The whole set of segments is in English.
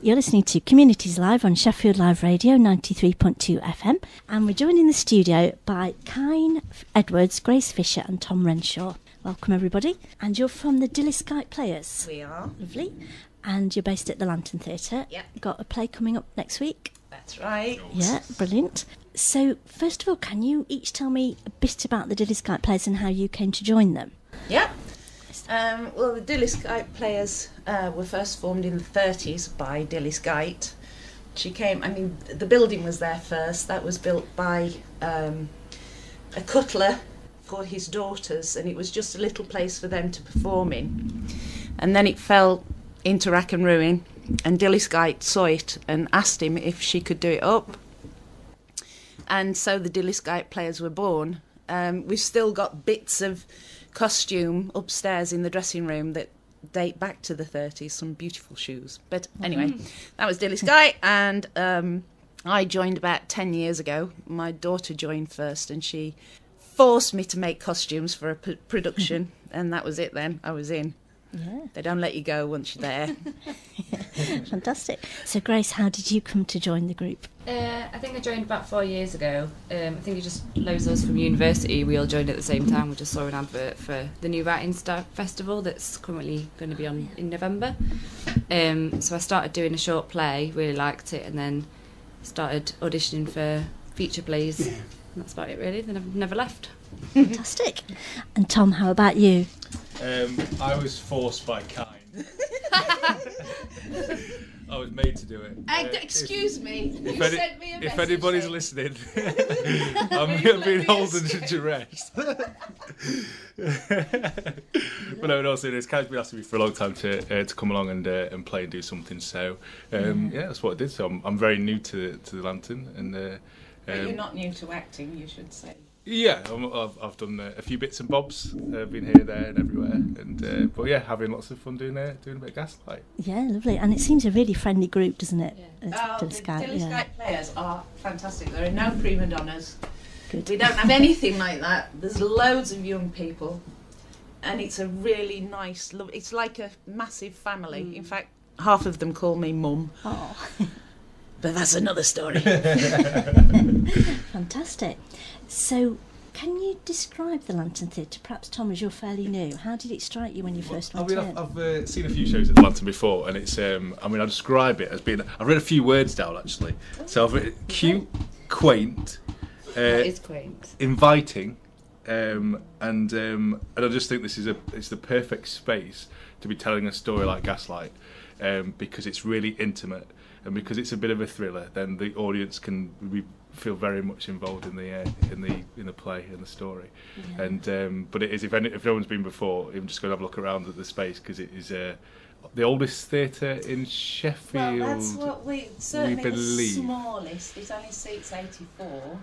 You're listening to Communities Live on Sheffield Live Radio 93.2 FM, and we're joined in the studio by Cein Edwards, Grace Fisher and Tom Renshaw. Welcome everybody. And you're from the Dilys Guite Players. We are. Lovely. And you're based at the Lantern Theatre. Yep. Got a play coming up next week. That's right. Yeah, brilliant. So, first of all, can you each tell me a bit about the Dilys Guite Players and how you came to join them? Yeah. Well, the Dilys Guite Players were first formed in the 30s by Dilys Guite. She came, the building was there first. That was built by a cutler for his daughters, and it was just a little place for them to perform in. And then it fell into rack and ruin, and Dilys Guite saw it and asked him if she could do it up. And so the Dilys Guite Players were born. We've still got bits of costume upstairs in the dressing room that date back to the 30s, some beautiful shoes. But anyway, that was Dilys Guite, and I joined about 10 years ago. My daughter joined first, and she forced me to make costumes for a production, and that was it then. I was in. Yeah. They don't let you go once you're there. Fantastic. So, Grace, how did you come to join the group? I think I joined about 4 years ago. I think it just loads of us from university, we all joined at the same time. We just saw an advert for the New Writing Festival that's currently going to be on in November. So I started doing a short play, really liked it, and then started auditioning for feature plays. And that's about it, really. Then I've never left. Fantastic. And Tom, how about you? I was forced by Cein. I was made to do it. Excuse me, you If sent me a message. if anybody's saying- listening, I'm being holden to duress. But no, in all seriousness, Cein's been asking me for a long time to come along and play and do something. So yeah, that's what I did. So I'm very new to the Lantern, and But you're not new to acting, you should say. yeah, I've done a few bits and bobs. Been here, there, and everywhere. And but yeah, having lots of fun doing a bit of Gaslight. Yeah, lovely. And it seems a really friendly group, doesn't it? Yeah. Dilys Guite, Dilys yeah. Guite Players are fantastic. There are no prima donnas. Good. We don't have anything like that. There's loads of young people, and it's a really nice love. It's like a massive family. In fact, half of them call me Mum, Oh, but that's another story. fantastic. So, can you describe the Lantern Theatre? Perhaps, Tom, as you're fairly new, how did it strike you when you first went in? I've seen a few shows at the Lantern before, and it's I describe it as being. I've written a few words down actually. So I've written cute, quaint, That is quaint. inviting, and I just think it's the perfect space to be telling a story like Gaslight, because it's really intimate, and because it's a bit of a thriller. Then the audience can feel very much involved in the play and the story. Yeah. And but it is, if no one's been before, even just go and have a look around at the space, because it is the oldest theatre in Sheffield. Well, that's what certainly believe. the smallest. It only seats 84.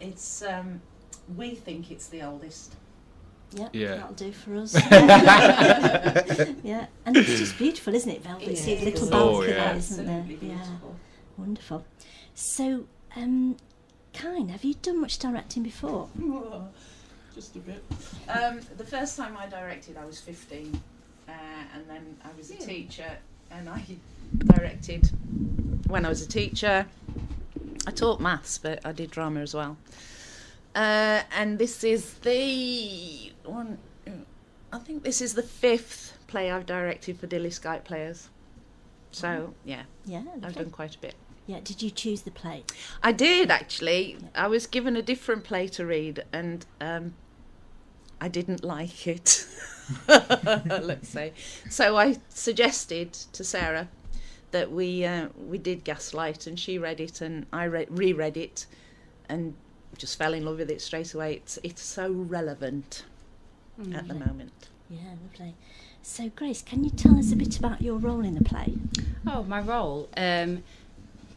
It's we think it's the oldest. Yep, Yeah. that'll do for us. Yeah, and it's just beautiful, isn't it? Velvet seats, little balcony there, isn't there? Absolutely Yeah, beautiful. wonderful. So, Cein, have you done much directing before? Just a bit. The first time I directed, I was 15, and then I was a teacher, and I directed when I was a teacher. I taught maths, but I did drama as well. And this is the one. I think this is the 5th play I've directed for Dilys Guite Players. So yeah, Yeah, I've lovely. done quite a bit. Yeah, did you choose the play? I did actually. I was given a different play to read, and I didn't like it. Let's say. So I suggested to Sarah that we did Gaslight, and she read it, and I reread it, and just fell in love with it straight away. It's so relevant at the moment. Yeah, lovely. So, Grace, can you tell us a bit about your role in the play? Oh, my role.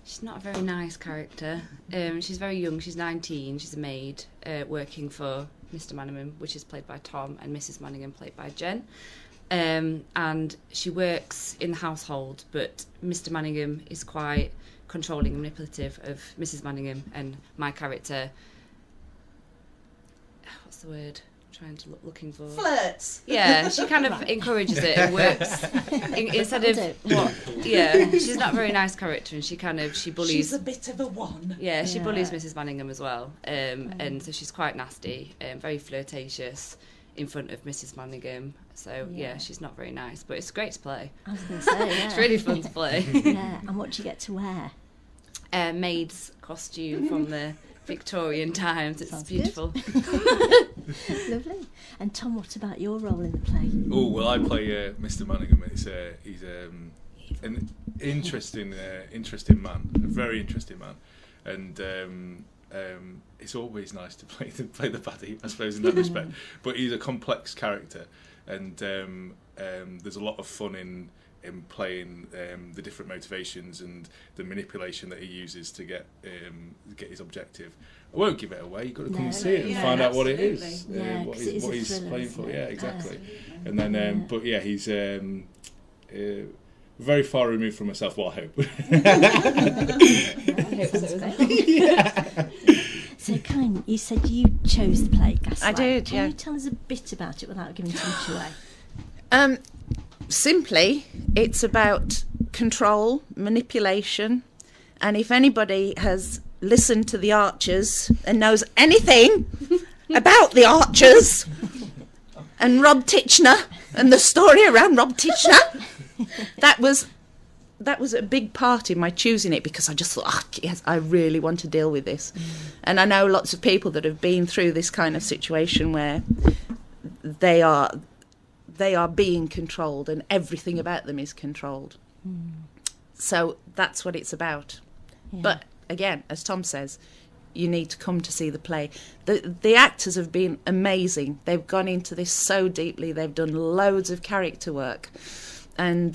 She's not a very nice character. She's very young. She's 19. She's a maid working for Mr. Manningham, which is played by Tom, and Mrs. Manningham, played by Jen. And she works in the household, but Mr. Manningham is quite controlling and manipulative of Mrs. Manningham, and my character, what's the word? trying to looking for? Flirts. Yeah, she kind of encourages it and works instead of what. Yeah, she's not a very nice character, and she bullies. She's a bit of a one. Yeah, she bullies Mrs. Manningham as well, and so she's quite nasty, very flirtatious in front of Mrs. Manningham. So yeah, she's not very nice, but it's great to play. I was going to say, yeah. It's really fun to play. Yeah, and what do you get to wear? Maid's costume from the Victorian times. It's Sounds beautiful. Lovely. And Tom, what about your role in the play? Oh well, I play Mr. Manningham. He's an interesting man, a very interesting man, and it's always nice to play the baddie, I suppose, in that respect. But he's a complex character, and there's a lot of fun in playing the different motivations and the manipulation that he uses to get his objective. I won't give it away. You've got to come and see it and find out what it is, what he's playing for. Yeah, exactly. And then, but yeah, he's very far removed from myself. Well, I hope. So, Cein, you said you chose the play Gaslight. I did, Can you tell us a bit about it without giving too much away? Simply, it's about control, manipulation, and if anybody has listened to the Archers and knows anything about the Archers and Rob Titchener and the story around Rob Titchener, that was a big part in my choosing it, because I just thought, yes, I really want to deal with this. And I know lots of people that have been through this kind of situation where they are being controlled and everything about them is controlled. So that's what it's about. Yeah. But again, as Tom says, you need to come to see the play. The actors have been amazing. They've gone into this so deeply. They've done loads of character work, and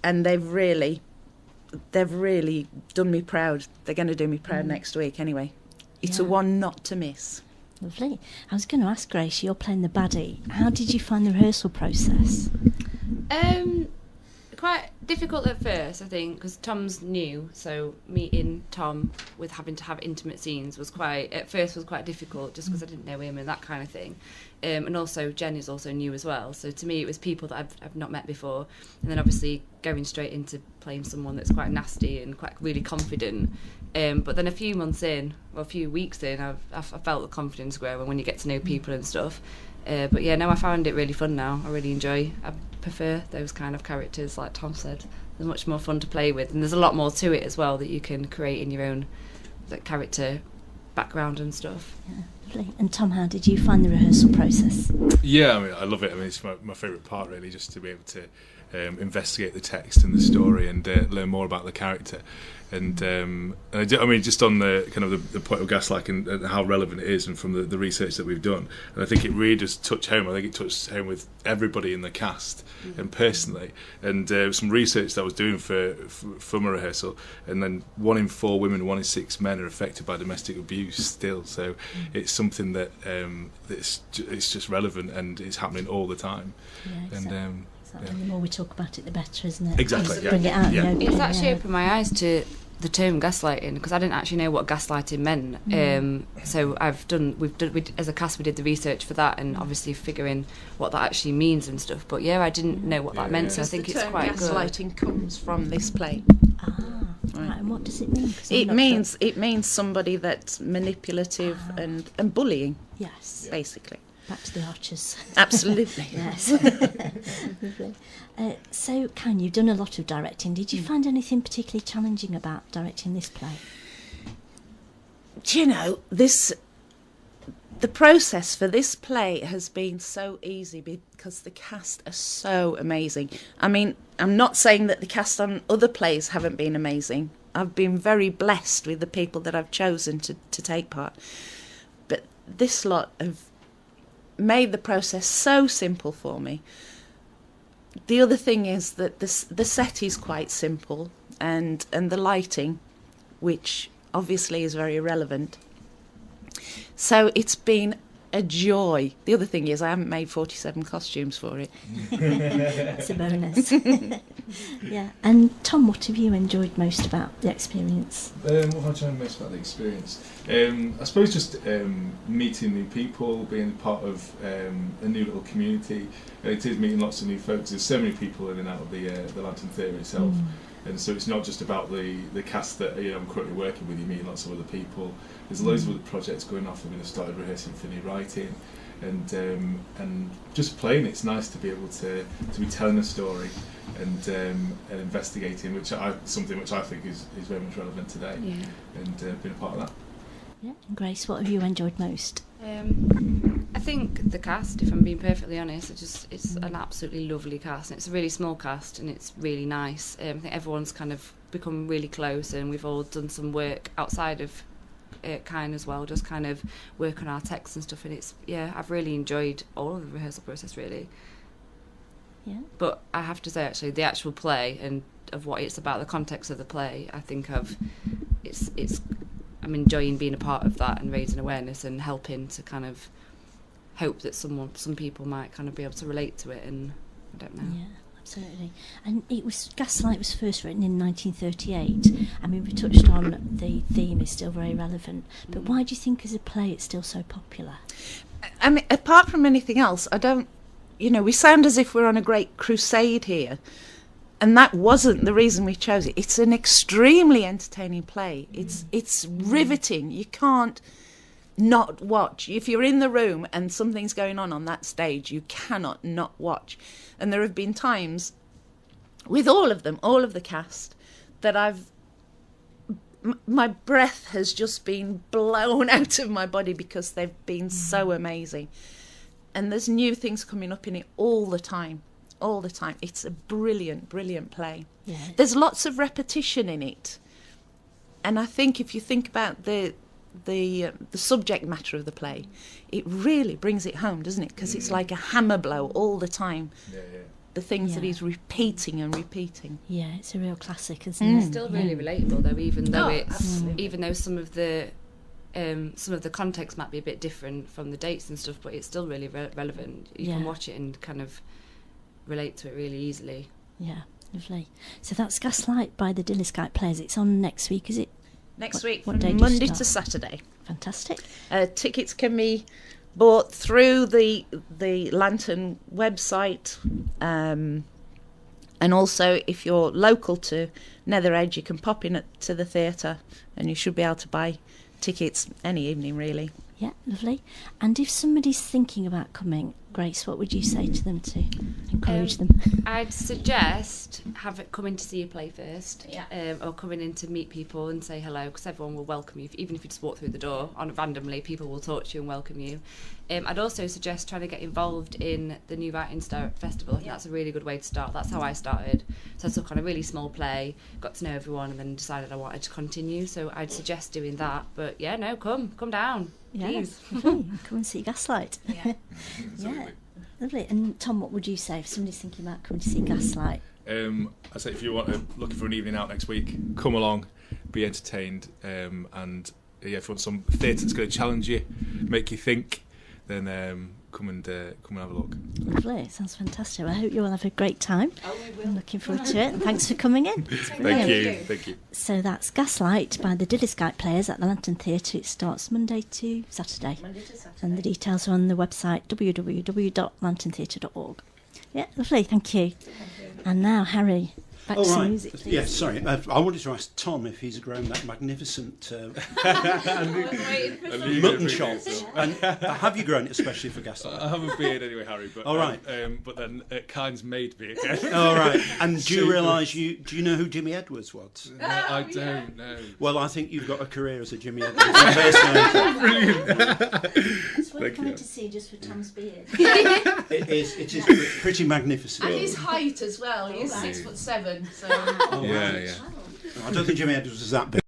they've really done me proud. They're going to do me proud next week anyway. It's a one not to miss. Lovely. I was going to ask Grace, you're playing the baddie. How did you find the rehearsal process? Quite difficult at first, I think, because Tom's new, so meeting Tom with having to have intimate scenes was quite difficult, just because I didn't know him and that kind of thing. And also Jen is also new as well, so to me it was people that I've not met before, and then obviously going straight into playing someone that's quite nasty and quite really confident. But then a few weeks in, I felt the confidence grow, and when you get to know people and stuff. But yeah, no, I found it really fun now. I really enjoy. I prefer those kind of characters, like Tom said. They're much more fun to play with, and there's a lot more to it as well that you can create in your own character background and stuff. Yeah, lovely. And Tom, how did you find the rehearsal process? Yeah, I mean, I love it. I mean, it's my favourite part, really, just to be able to investigate the text and the story and learn more about the character. And I mean, just on the kind of the point of Gaslight and how relevant it is, and from the research that we've done, and I think it really does touch home. I think it touched home with everybody in the cast and personally. And some research that I was doing for my rehearsal, and then 1 in 4 women, 1 in 6 men are affected by domestic abuse still. So it's something that it's just relevant, and it's happening all the time. Yeah, exactly. And the more we talk about it, the better, isn't it? Exactly. Bring it out. Yeah. It's actually opened my eyes to the term gaslighting, because I didn't actually know what gaslighting meant. So we as a cast, we did the research for that, and obviously figuring what that actually means and stuff. But yeah, I didn't know what that meant, so I think it's quite good. Gaslighting comes from this play. Right. And what does it mean? It means somebody that's manipulative and bullying. Yes. Basically. Back to the Archers. Absolutely. Yes. Lovely. So, Cein, you've done a lot of directing. Did you find anything particularly challenging about directing this play? Do you know, the process for this play has been so easy because the cast are so amazing. I mean, I'm not saying that the cast on other plays haven't been amazing. I've been very blessed with the people that I've chosen to take part. But this lot have made the process so simple for me. The other thing is that the set is quite simple, and the lighting, which obviously is very relevant. So it's been a joy. The other thing is I haven't made 47 costumes for it. That's a bonus. Yeah. And Tom, what have you enjoyed most about the experience? What have I enjoyed most about the experience? I suppose just meeting new people, being part of a new little community. It is meeting lots of new folks. There's so many people in and out of the Lantern Theatre itself. And so it's not just about the cast that I'm currently working with. You're meeting lots of other people. There's loads of other projects going off. I'm going to start rehearsing for new writing, and just playing. It's nice to be able to be telling a story and investigating, something which I think is very much relevant today. Yeah. And being a part of that. Yeah. And Grace, what have you enjoyed most? I think the cast, if I'm being perfectly honest, it's an absolutely lovely cast, and it's a really small cast, and it's really nice. I think everyone's kind of become really close, and we've all done some work outside of Cein as well, just kind of work on our texts and stuff, and I've really enjoyed all of the rehearsal process, really. Yeah. But I have to say, actually, the actual play and of what it's about, the context of the play, I think I'm enjoying being a part of that and raising awareness and helping to kind of hope that some people might kind of be able to relate to it, and I don't know. Yeah, absolutely. And Gaslight was first written in 1938. I mean, we touched on the theme is still very relevant, but why do you think as a play it's still so popular? I mean, apart from anything else, we sound as if we're on a great crusade here. And that wasn't the reason we chose it. It's an extremely entertaining play. It's riveting. You can't not watch. If you're in the room and something's going on that stage, you cannot not watch. And there have been times with all of them, all of the cast, that my breath has just been blown out of my body because they've been so amazing. And there's new things coming up in it all the time. All the time. It's a brilliant, brilliant play. Yeah. There's lots of repetition in it, and I think if you think about the subject matter of the play, it really brings it home, doesn't it? Because it's like a hammer blow all the time. Yeah. The things that he's repeating and repeating. Yeah, it's a real classic, isn't it? It's still really relatable, though, even though absolutely. some of the context might be a bit different from the dates and stuff, but it's still really relevant. You can watch it and kind of relate to it really easily. Yeah, lovely. So that's Gaslight by the Dilys Guite Players. It's on next week, is it? Next week, what from day do you Monday start? to Saturday. Fantastic. Tickets can be bought through the Lantern website, and also if you're local to Nether Edge, you can pop in to the theatre, and you should be able to buy tickets any evening, really. Yeah, lovely. And if somebody's thinking about coming, Grace, what would you say to them to encourage them? I'd suggest coming to see a play first, Yeah. or coming in to meet people and say hello, because everyone will welcome you. Even if you just walk through the door randomly, people will talk to you and welcome you. I'd also suggest trying to get involved in the New Writing Festival. I think that's a really good way to start. That's how I started. So I took on a really small play, got to know everyone, and then decided I wanted to continue. So I'd suggest doing that. But come down. Yeah, Please. lovely. Come and see Gaslight. Yeah. Yeah, lovely. And Tom, what would you say if somebody's thinking about coming to see Gaslight? I say if you're looking for an evening out next week, come along, be entertained, and if you want some theatre that's going to challenge you, make you think, then come and have a look. Lovely, sounds fantastic. Well, I hope you all have a great time. I'm looking forward to it. And thanks for coming in. Thank you. So that's Gaslight by the Dilys Guite Players at the Lantern Theatre. It starts Monday to Saturday. And the details are on the website www.lanterntheatre.org. Yeah, lovely, thank you. And now, Harry, back to some music, please. Yeah, sorry. I wanted to ask Tom if he's grown that magnificent mutton chop. And have you grown it especially for Gaslight? I have a beard anyway, Harry. But all right. But then Cein's made me again. All right. And do you realise do you know who Jimmy Edwards was? No, I don't know. Well, I think you've got a career as a Jimmy Edwards impersonator. Brilliant. It's worth coming to see just for Tom's beard. It is pretty magnificent. And his height as well. He's 6'7", so. Oh, Yeah. I don't think Jimmy Edwards was that big.